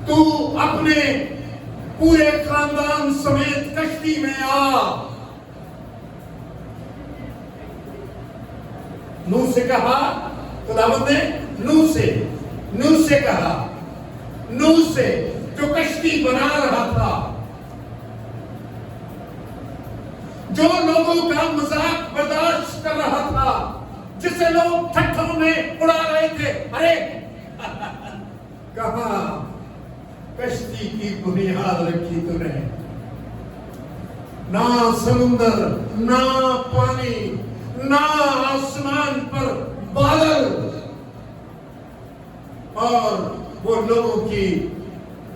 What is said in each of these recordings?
تو اپنے پورے خاندان سمیت کشتی میں آ۔ نوح سے کہا، خداوند نے نوح سے کہا، نوح سے جو کشتی بنا رہا تھا، جو لوگوں کا مذاق برداشت کر رہا تھا، جسے لوگ ٹھٹھوں میں اڑا رہے تھے، ارے کہاں کشتی کی بنیاد رکھی تو نے؟ نہ سمندر، نہ پانی، نہ آسمان پر بادل، اور وہ لوگوں کی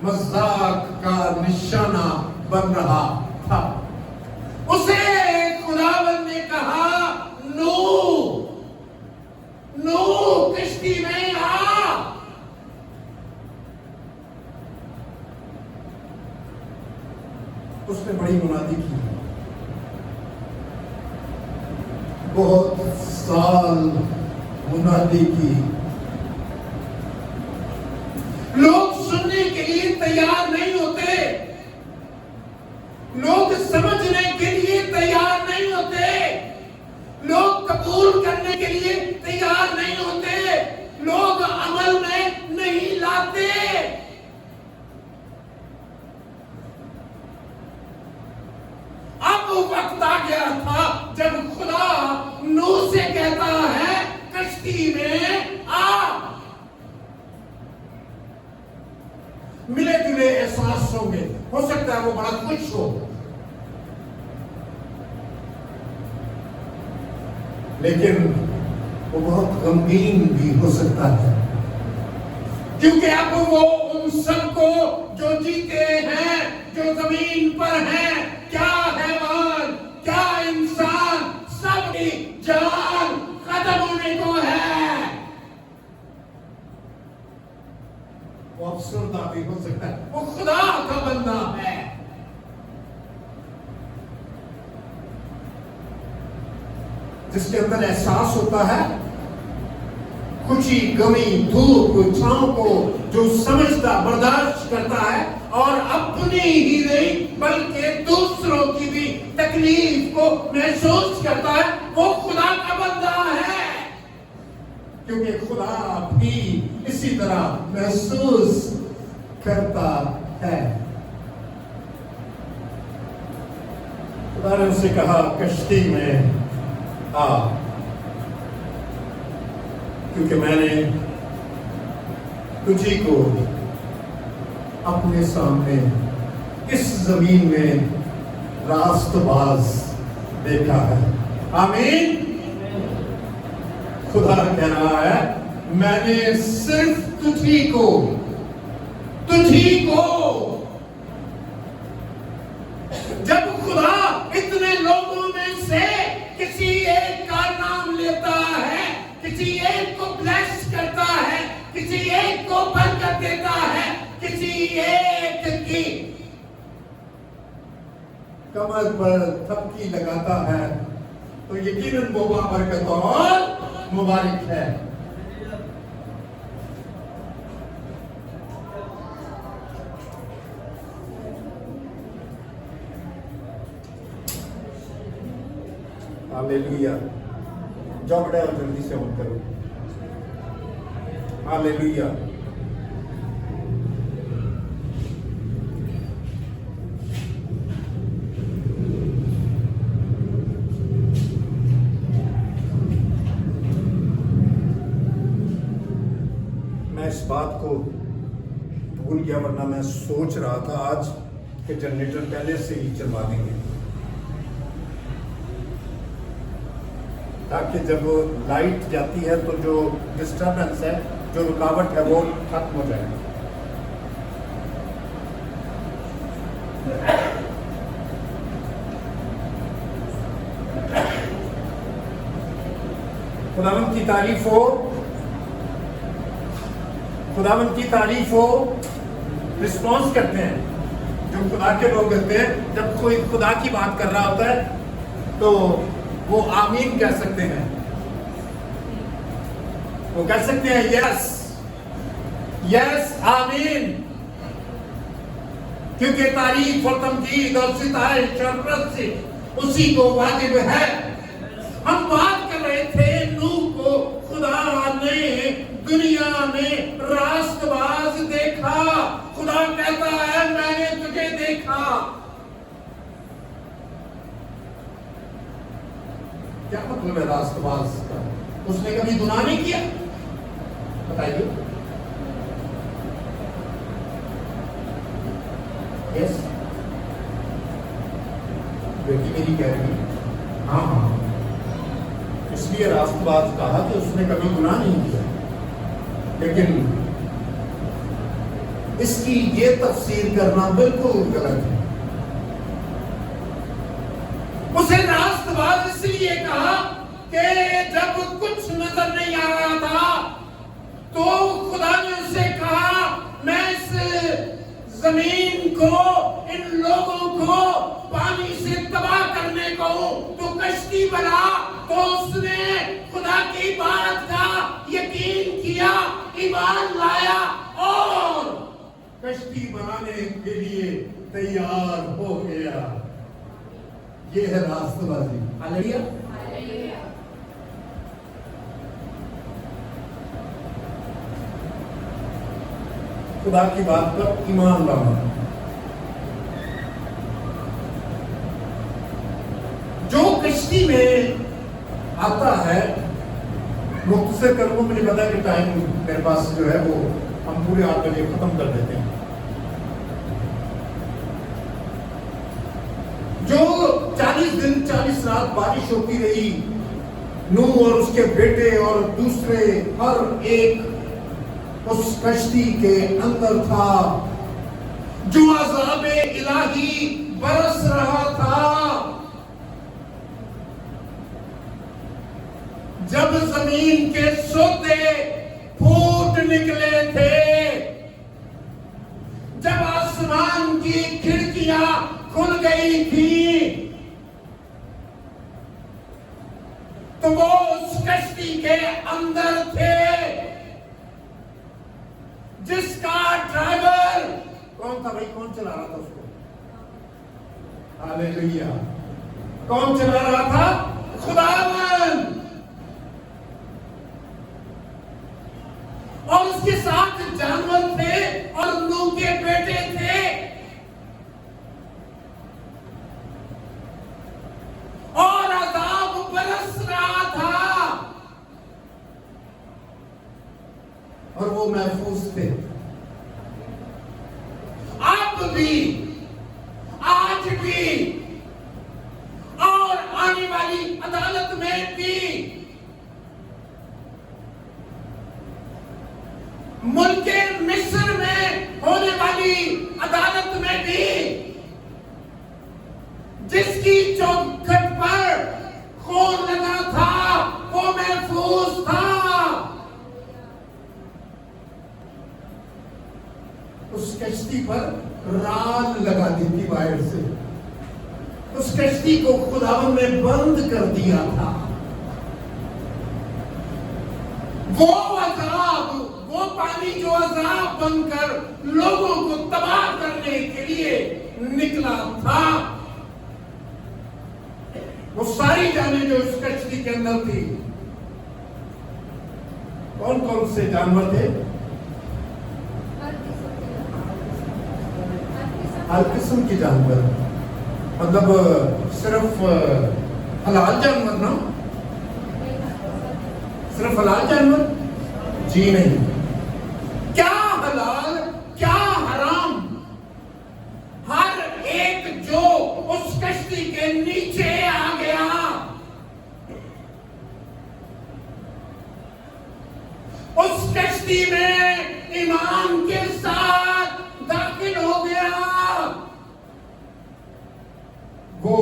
مذاق کا نشانہ بن رہا تھا۔ اسے خداوند نے کہا، نوح کشتی میں آ۔ اس نے بڑی منادی کی، بہت سال منادی کی، لوگ سننے کے لیے تیار نہیں ہوتے، لوگ سمجھنے کے لیے تیار نہیں ہوتے، لوگ قبول کرنے کے لیے تیار نہیں ہوتے، لوگ عمل میں نہیں لاتے۔ اب وقت آ گیا تھا جب خدا نوح سے کہتا ہے کشتی میں آ۔ ملے جلے احساس ہوں گے، ہو سکتا ہے وہ بڑا خوش ہو، لیکن وہ بہت غمگین بھی ہو سکتا ہے، کیونکہ اب وہ ان سب کو جو جیتے ہیں، جو زمین پر ہیں، کیا حیوان، کیا انسان، سب کی جان ختم ہونے کو ہے۔ وہ افسردہ بھی ہو سکتا ہے، وہ خدا کا بندہ ہے۔ جس کے اندر احساس ہوتا ہے خوشی، غمی، دھوپ، چھاؤں کو جو سمجھتا، برداشت کرتا ہے، اور اپنی ہی نہیں بلکہ دوسروں کی بھی تکلیف کو محسوس کرتا ہے، وہ خدا کا بندہ ہے، کیونکہ خدا بھی اسی طرح محسوس کرتا ہے۔ خدا نے اسے کہا کشتی میں آ، کیونکہ میں نے تجھی کو اپنے سامنے اس زمین میں راست باز دیکھا ہے۔ آمین۔ خدا کہہ رہا ہے میں نے صرف تجھی کو جب خدا اتنے لوگوں میں سے کسی ایک کا نام لیتا ہے، کسی ایک کو بلیس کرتا ہے، کسی ایک کو برکت دیتا ہے، کسی ایک کی کمر پر تھپکی لگاتا ہے، تو یقیناً وہ بابرکت اور مبارک ہے۔ ہاللیلویا۔ جاؤ بڑے اور جلدی سے آن کرو۔ ہاللیلویا۔ میں اس بات کو بھول گیا، ورنہ میں سوچ رہا تھا آج کہ جنریٹر پہلے سے ہی چلوا دیں گے، تاکہ جب لائٹ جاتی ہے تو جو ڈسٹربنس ہے، جو رکاوٹ ہے، وہ ختم ہو جائے۔ خداوند کی تعریف ہو، خداوند کی تعریف ہو۔ رسپانس کرتے ہیں جو خدا کے لوگ کرتے ہیں، جب کوئی خدا کی بات کر رہا ہوتا ہے تو وہ آمین کہہ سکتے ہیں، وہ کہہ سکتے ہیں یس یس آمین۔ क्योंकि तारीफ और तमजीद और सितारे शरफत से उसी को वाजिब है। हम बात कर रहे थे नूह को खुदा ने दुनिया में रास्तबाज देखा। खुदा कहता है मैंने तुझे देखा। क्या मतलब है रास्तबाज का? उसने कभी गुनाह नहीं किया? बताइए। यस, बेटी मेरी कह रही हाँ हाँ, इसलिए रास्तबाज कहा कि उसने कभी गुनाह नहीं किया। लेकिन इसकी ये तफसीर करना बिल्कुल गलत है। उसे रास्तबाज इसलिए कहा कि जब कुछ नजर नहीं आ रहा था तो खुदा ने उसे कहा मैं इस जमीन को, इन लोगों को पानी से तबाह करने को तो कश्ती बना। तो उसने खुदा की बात का यकीन किया, ईमान लाया और कश्ती बनाने के लिए तैयार हो गया। ये है रास्तबाजी। हालेलुया। खुदा की बात पर ईमान लाना। जो कश्ती में आता है, मुख्तसर करूँ, मुझे पता है कि टाइम मेरे पास जो है वो हम पूरे 8 बजे खत्म कर देते हैं। जो 40 दिन 40 रात बारिश होती रही, नूह और उसके बेटे और दूसरे हर एक उस कश्ती के अंदर था। जो अज़ाबे इलाही बरस रहा था, जब जमीन के सोते फूट निकले थे, जब आसमान की खिड़कियां खुल गई थी, तो वो उस कश्ती के अंदर थे जिसका ड्राइवर कौन था भाई? कौन चला रहा था उसको? हालेलुया। कौन चला रहा था? खुदावंद। और उसके साथ जानवर थे और नूह के बेटे थे। और अज़ाब बरस रहा था और वो महफूज थे। अब भी, आज भी और आने वाली अदालत में भी मुल्के मिस्र में होने वाली अदालत में भी जिसकी चौखट पर खून लगा था वो महफूज था। उस कश्ती पर राल लगा दी थी बाहर से। उस कश्ती को खुदावंद ने बंद कर दिया था। वो अज़ाब, वो पानी जो अज़ाब बनकर लोगों को तबाह करने के लिए निकला था, वो सारी जानें जो उस कश्ती के अंदर थी, कौन कौन से जानवर थे? हर किस्म के जानवर, मतलब सिर्फ हलाल जानवर ना? सिर्फ हलाल जानवर? जी नहीं। क्या हलाल क्या हराम, हर एक जो उस कश्ती के नीचे आ गया, उस कश्ती में ईमान के साथ दाखिल हो गया, वो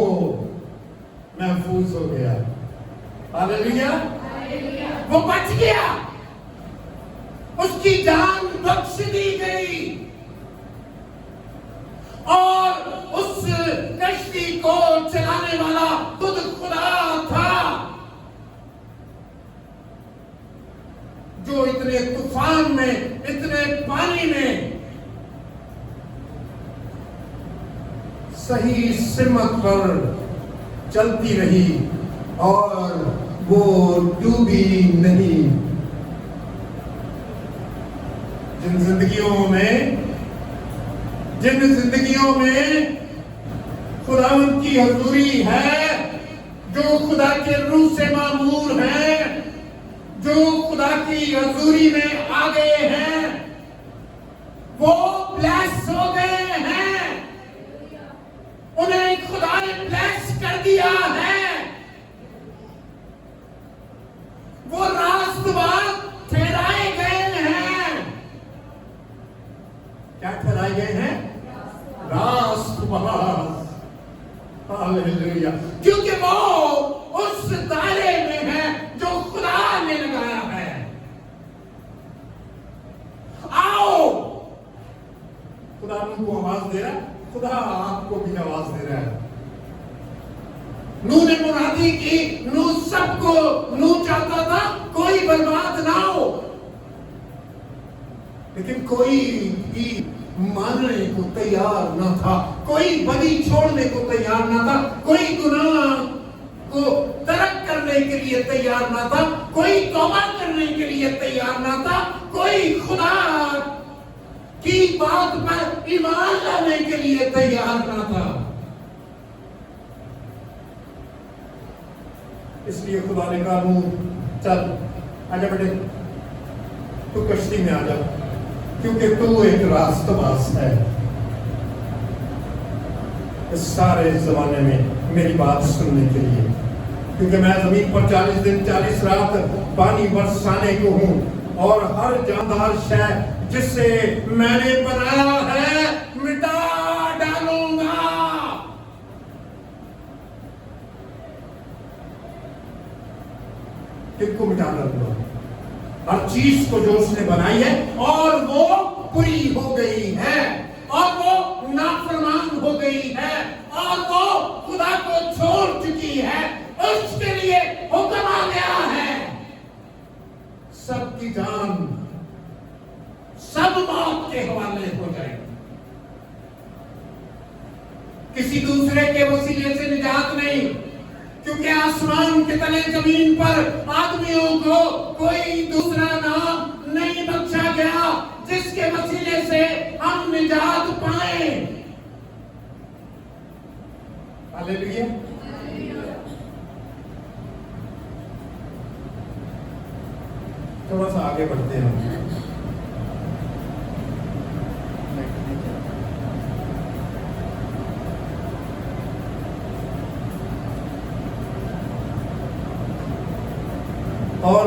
महफूज हो गया। हालेलुया। वो बच गया, उसकी जान बख्श दी गई और उस कश्ती को चलाने वाला खुद खुदा था, जो इतने तूफान में, इतने पानी में صحیح سمت پر چلتی رہی اور وہ ڈوبی نہیں۔ جن زندگیوں میں خداوند کی حضوری ہے، جو خدا کے روح سے معمور ہیں، جو خدا کی حضوری میں آ گئے ہیں، وہ بلیس ہو گئے ہیں، انہیں خدا نے بلیس کر دیا ہے، وہ راست باز ٹھہرائے گئے ہیں۔ کیا ٹھہرائے گئے ہیں؟ راست باز۔ ہاللیلویا۔ کیونکہ وہ اس دائرے میں ہے جو خدا نے لگایا ہے۔ آؤ، خدا ان کو آواز دے رہا ہے، خدا آپ کو بھی آواز دے رہا ہے۔ نوح نے منادی کی، نوح چاہتا تھا کوئی برباد نہ ہو، لیکن کوئی بھی ماننے کو تیار نہ تھا، کوئی بدی چھوڑنے کو تیار نہ تھا، کوئی گناہ کو ترک کرنے کے لیے تیار نہ تھا، کوئی توبہ کرنے کے لیے تیار نہ تھا، کوئی خدا کی بات پر ایمان لانے کے لیے تیار نہ تھا۔ اس لیے خدا نے کہا نوح چل آجا بیٹے، تو کشتی میں آجا، کیونکہ تو ایک راست باز ہے۔ اس سارے زمانے میں میری بات سننے کے لیے، کیونکہ میں زمین پر 40 دن 40 رات پانی برسانے کو ہوں، اور ہر جاندار شے جسے میں نے بنایا ہے مٹا ڈالوں گا۔ کن کو مٹا ڈالوں گا؟ ہر چیز کو جو اس نے بنائی ہے، اور وہ بری ہو گئی ہے، اور وہ نافرمان ہو گئی ہے، اور وہ خدا کو چھوڑ چکی ہے۔ اس کے لیے حکم آ گیا ہے، سب کی جان سب موت کے حوالے ہو جائے گی، کسی دوسرے کے وسیلے سے نجات نہیں، کیونکہ آسمان کے تلے زمین پر آدمیوں کو کوئی دوسرا نام نہیں بخشا گیا جس کے وسیلے سے ہم نجات پائیں۔ ہاللیلویا۔ تھوڑا سا آگے بڑھتے ہیں۔ اور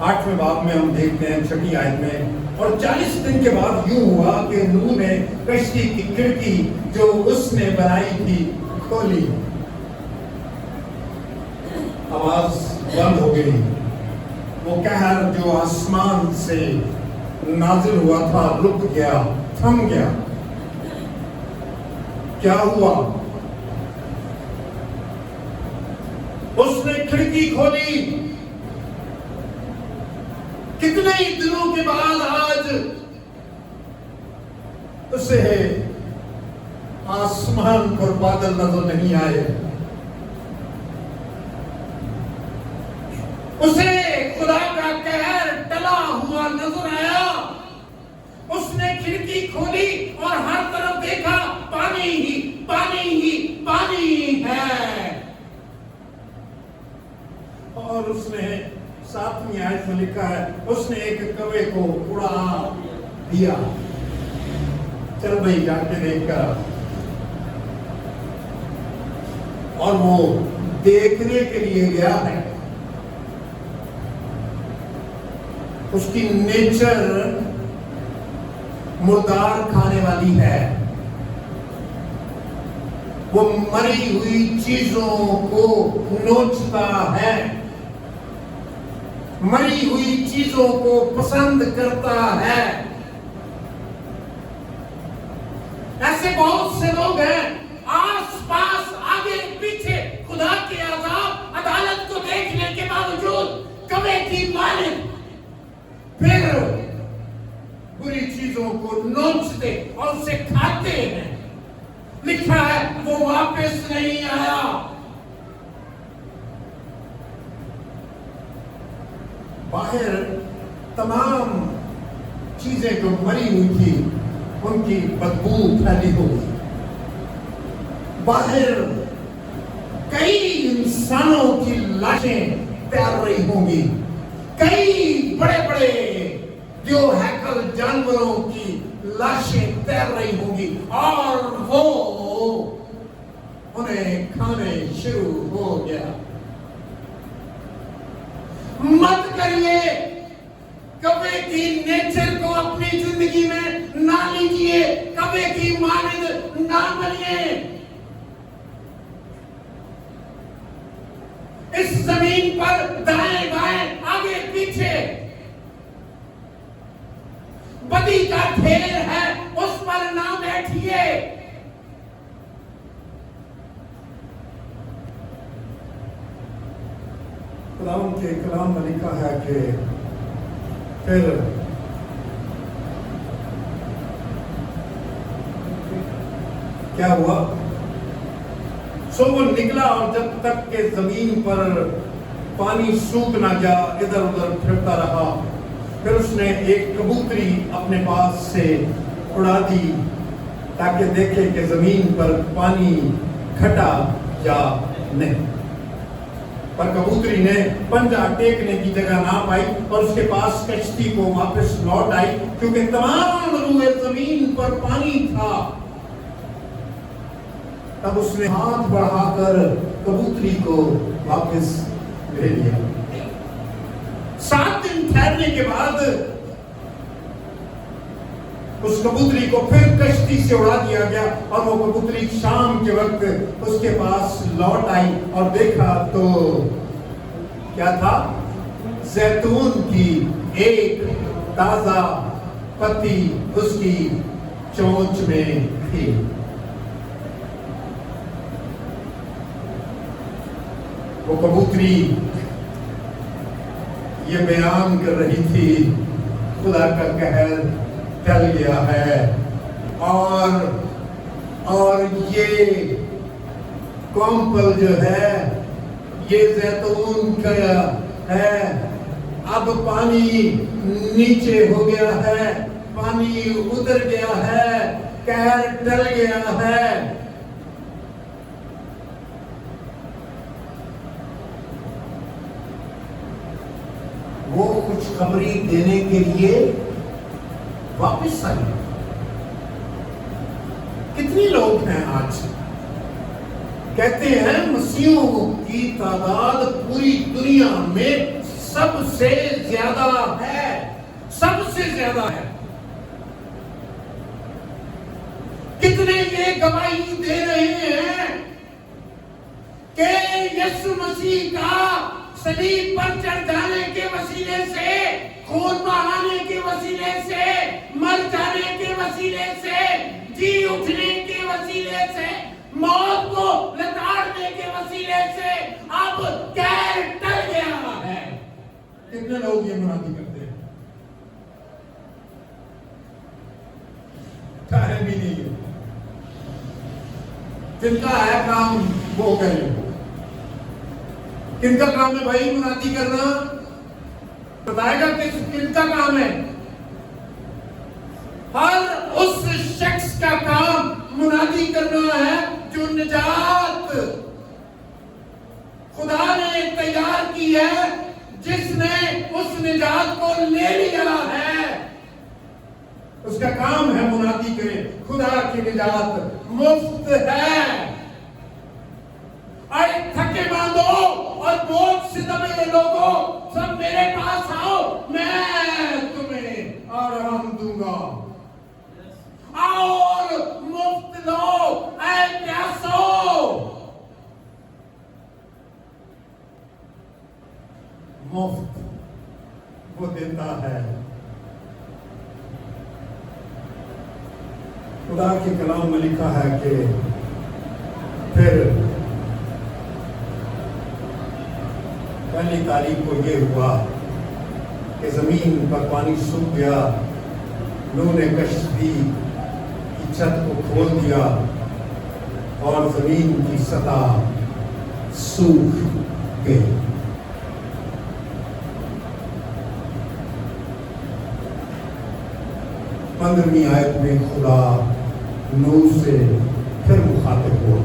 8ویں باب میں ہم دیکھتے ہیں 6 آیت میں، اور 40 دن کے بعد یوں ہوا کہ نوح نے کشتی کی کھڑکی جو اس نے بنائی تھی کھولی، آواز بند ہو گئی، وہ قہر جو آسمان سے نازل ہوا تھا رک گیا، تھم گیا۔ کیا ہوا؟ اس نے کھڑکی کھولی، کتنے ہی دنوں کے بعد آج اسے آسمان پر بادل نظر نہیں آئے، اسے خدا کا قہر ٹلا ہوا نظر آیا۔ اس نے کھڑکی کھولی اور ہر طرف دیکھا، پانی ہی پانی ہی پانی ہے۔ اور اس نے 7ویں آیت میں لکھا ہے، اس نے ایک کوے کو اڑا دیا۔ چل بھائی جا کے دیکھ کر، اور وہ دیکھنے کے لیے گیا ہے۔ اس کی نیچر مردار کھانے والی ہے، وہ مری ہوئی چیزوں کو نوچتا ہے، مری ہوئی چیزوں کو پسند کرتا ہے۔ ایسے بہت سے لوگ ہیں آس پاس آگے پیچھے خدا کے عذاب عدالت کو دیکھنے کے باوجود کوے کی مانند پھر को नोचते और उसे खाते हैं। लिखा है वो वापस नहीं आया। बाहर तमाम चीजें जो मरी हुई थी उनकी बदबू फैली हुई। बाहर कई इंसानों की लाशें तैर रही होंगी, कई बड़े बड़े जो हैकल जानवरों की लाशें तैर रही होंगी और वो उन्हें खाने शुरू हो गया। मत करिए, कभी की नेचर को अपनी जिंदगी में ना लीजिए, कभी की मानद ना बनिए। इस जमीन पर दाएं बाएं आगे पीछे बदी का ढेर है, उस पर ना बैठिए। कलाम के कलाम में लिखा है कि फिर क्या हुआ? सो वो निकला और जब तक के जमीन पर पानी सूख ना गया इधर उधर फिरता रहा। फिर उसने एक कबूतरी अपने पास से उड़ा दी ताकि देखे कि जमीन पर पानी घटा या नहीं। पर कबूतरी ने पंजा टेकने की जगह ना पाई और उसके पास कश्ती को वापस लौट आई, क्योंकि तमाम रूए जमीन पर पानी था। तब उसने हाथ बढ़ाकर कबूतरी को वापस ले लिया। 7 दिन ठहरने के बाद उस कबूतरी को फिर कश्ती से उड़ा दिया गया और वो कबूतरी शाम के वक्त उसके पास लौट आई और देखा तो क्या था? जैतून की एक ताजा पत्ती उसकी चोंच में थी। वो कबूतरी ये बयान कर रही थी, खुदा का कहर टल गया है और ये कॉम्पल जो है, ये जैतून का है, अब पानी नीचे हो गया है, पानी उतर गया है, कहर टल गया है। वो खुशखबरी देने के लिए वापस आई। कितने लोग हैं आज कहते हैं मसीहों की तादाद पूरी दुनिया में सबसे ज्यादा है, सबसे ज्यादा है। कितने ये गवाही दे रहे हैं कि यीशु मसीह का सलीब पर चढ़ जाने के वसीले से, खून बहाने के वसीले से, मर जाने के वसीले से, जी उठने के वसीले से, मौत को लताड़ने के वसीले से अब कहर टल गया है। कितने लोग ये मुनादी करते हैं? टाइम भी नहीं है। जिनका है काम वो करें। किनका काम है भाई मुनादी करना? बताएगा किनका काम है? हर उस शख्स का काम मुनादी करना है जो निजात खुदा ने तैयार की है, जिसने उस निजात को ले लिया है। उसका काम है मुनादी करे। खुदा की निजात मुफ्त है। अरे थके बांधो और बोझ से दबे लोगों, सब मेरे पास आओ, मैं तुम्हें आराम दूंगा। आओ और मुफ्त लो, ऐ प्यासो। मुफ्त वो देता है। खुदा के कलाम में लिखा है कि फिर पहली तारीख को ये हुआ कि जमीन पर पानी सूख गया नूह ने कश्ती की छत को खोल दिया और जमीन की सतह सूख गई। पंद्रहवीं आयत में खुदा नूह से फिर मुखातिब हुआ।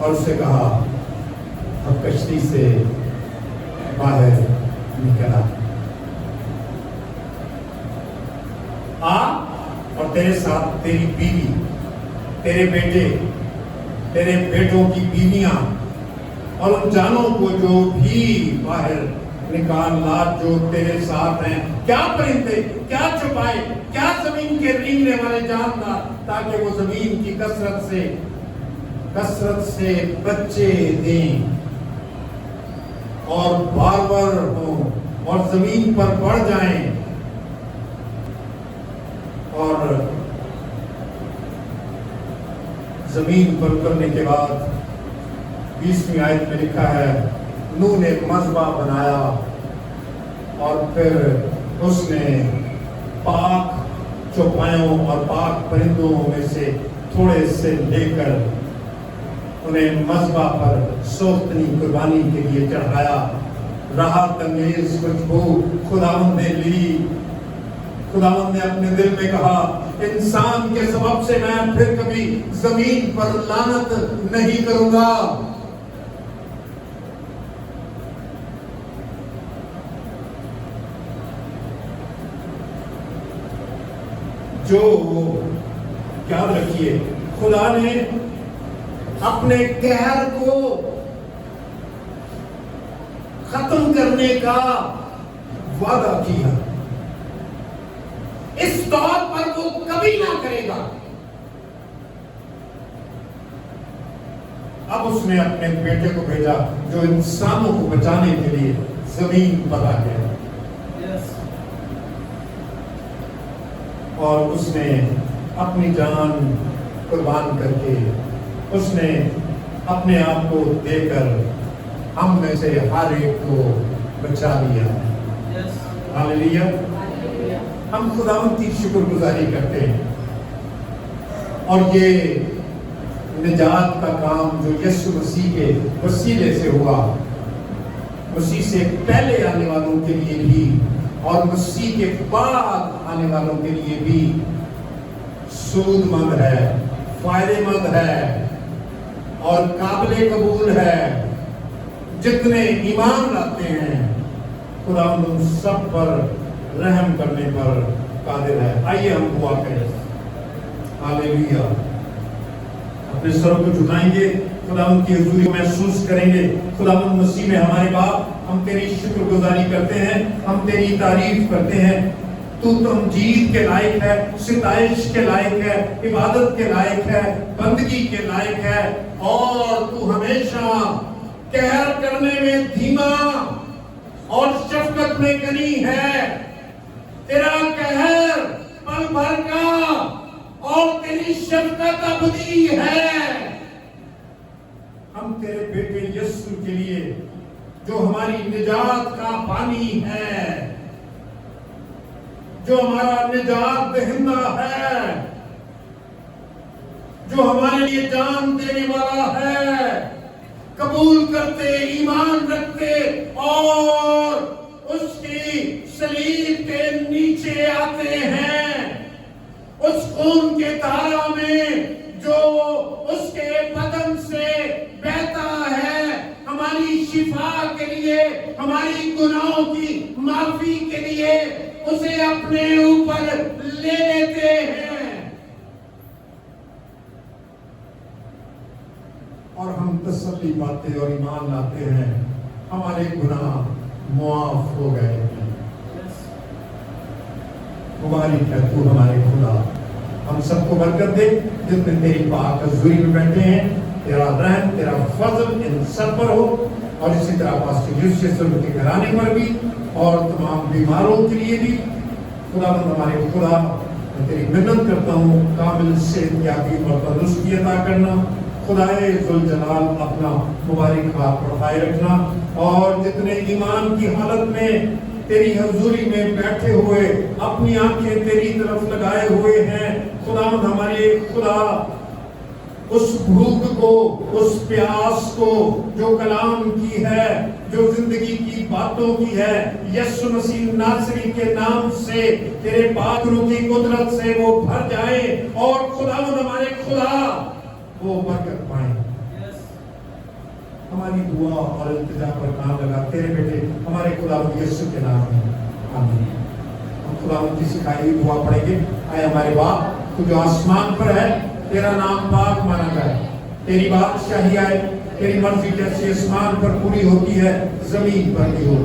और उससे कहा, अब कश्ती से बाहर निकला, आ और तेरे साथ तेरी बीवी, तेरे बेटे, तेरे बेटों की बीवियां और उन जानों को जो भी बाहर निकाल ला जो तेरे साथ हैं। क्या परिंदे, क्या चौपाए, क्या जमीन के रेंगने वाले जानदार, ताकि वो जमीन की कसरत से बच्चे दें और बार हों और जमीन पर बढ़ जाएं। और जमीन पर उतरने के बाद 20वीं आयत में लिखा है, नूह ने मज़बा बनाया और फिर उसने पाक चौपायों और पाक परिंदों में से थोड़े से लेकर उन्हें मज़बा पर सोख्तनी कुर्बानी के लिए चढ़ाया। राहत अंगेज खुशबू खुदावंद ने ली। खुदावंद ने अपने दिल में कहा, इंसान के सबब से मैं फिर कभी जमीन पर लानत नहीं करूंगा। जो याद रखिए, खुदा ने अपने कहर को खत्म करने का वादा किया। इस तौर पर वो कभी ना करेगा। अब उसने अपने बेटे को भेजा जो इंसानों को बचाने के लिए जमीन पर आ गया। और उसने अपनी जान कुर्बान करके उसने अपने आप को देकर हम में से हर एक को बचा लिया। हालेलुया। हम खुदावंद की शुक्रगुजारी करते हैं। और ये निजात का काम जो यीशु मसीह के वसीले से हुआ, मसीह से पहले आने वालों के लिए भी और मसीह के बाद आने वालों के लिए भी सूदमंद है, फायदेमंद है और काबिल कबूल है। जितने ईमान लाते हैं, खुदा उन सब पर रहम करने पर कादिर है। आइए हम दुआ करें। हालेलुया। अपने सर को झुकाएंगे, खुदा उनकी हुजूरी को महसूस करेंगे। खुदा मसीह में हमारे बाप, हम तेरी शुक्रगुजारी करते हैं, हम तेरी तारीफ करते हैं। तू तमजीद के लायक है, सिताइश के लायक है, इबादत के लायक है, बंदगी के लायक है। और तू हमेशा कहर करने में धीमा और शफकत में गनी है। तेरा कहर पल भर का और तेरी शफकत अबदी है। हम तेरे बेटे यीशु के लिए, जो हमारी निजात का पानी है, जो हमारा निजात दहिंदा है, जो हमारे लिए जान देने वाला है, कबूल करते, ईमान रखते और उसकी सलीब के नीचे आते हैं। उस खून के धारा में जो उसके बदन से बहता है, हमारी शिफा के लिए, हमारी गुनाहों की माफी के लिए उसे अपने ऊपर ले लेते हैं और हम तसल्ली पाते और ईमान लाते हैं, हमारे गुनाह मुआफ हो गए हैं। मुबारक है तू हमारे खुदा। हम सबको बरकत दे जितने तेरी पाक हज़ूरी में बैठे हैं। तेरा रहम, तेरा फजल इन सब पर हो और इसी तरह पास्टर यूसुफ के घराने पर भी और तमाम बीमारों के लिए भी। खुदावंद हमारे खुदा, मैं तेरी मिन्नत करता हूँ, कामिल सेहतयाबी और तंदुरुस्ती अता करना। खुदाए जुल जलाल अपना मुबारक हाथ बढ़ाए रखना, और जितने ईमान की हालत में तेरी हजूरी में बैठे हुए अपनी आंखें तेरी तरफ लगाए हुए हैं, खुदा हमारे खुदा उस भूख को, उस प्यास को जो कलाम की है, जो जिंदगी की बातों की है, यीशु मसीह नासरी के नाम से तेरे पाक रूह की कुदरत से वो भर जाए, और खुदा हमारे खुदा वो बरकत पाए। हमारी दुआ और इल्तिजा पर काम लगा तेरे बेटे हमारे खुदा यीशु के नाम में, आमीन। हम खुदा की सिखाई हुई दुआ पढ़ेंगे। आए हमारे बाप तू जो आसमान पर है, तेरा नाम पाक माना जाए, तेरी बादशाही आए, तेरी मर्जी जैसी आसमान पर पूरी होती है जमीन पर भी हो।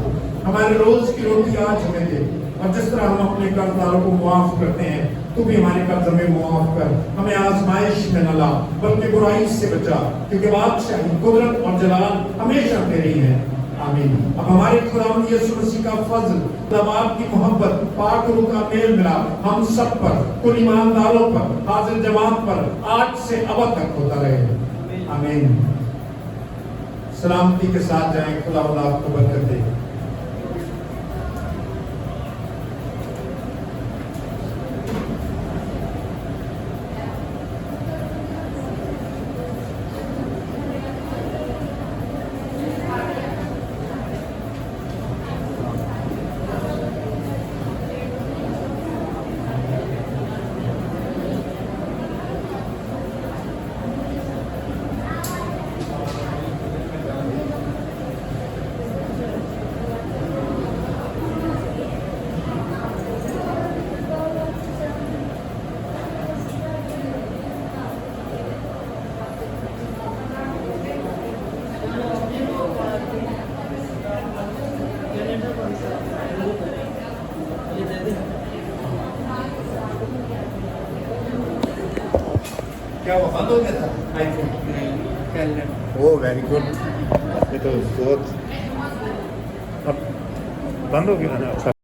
हमारे रोज की रोटी आज हमें दे, और जिस तरह हम अपने कर्जदारों को मुआफ करते हैं, तू भी हमारे कर्ज हमें मुआफ कर। हमें आजमाइश में न ला, बल्कि बुराई से बचा, क्योंकि बादशाही, कुदरत और जलाल हमेशा तेरी है, आमीन। अब हमारे खुदावंद यीशु मसीह का फजल, बाप की मोहब्बत, पाक रूह का मेल मिला हम सब पर, कुल ईमानदारों पर, हाजिर जमात पर आज से अब तक होता रहे, आमीन। सलामती के साथ जाएं, खुदावंद आपको बरकत दे। क्या वो बंद हो गया था आईफोन? ओ वेरी गुड, ये तो बहुत अब बंद हो गया ना। अच्छा।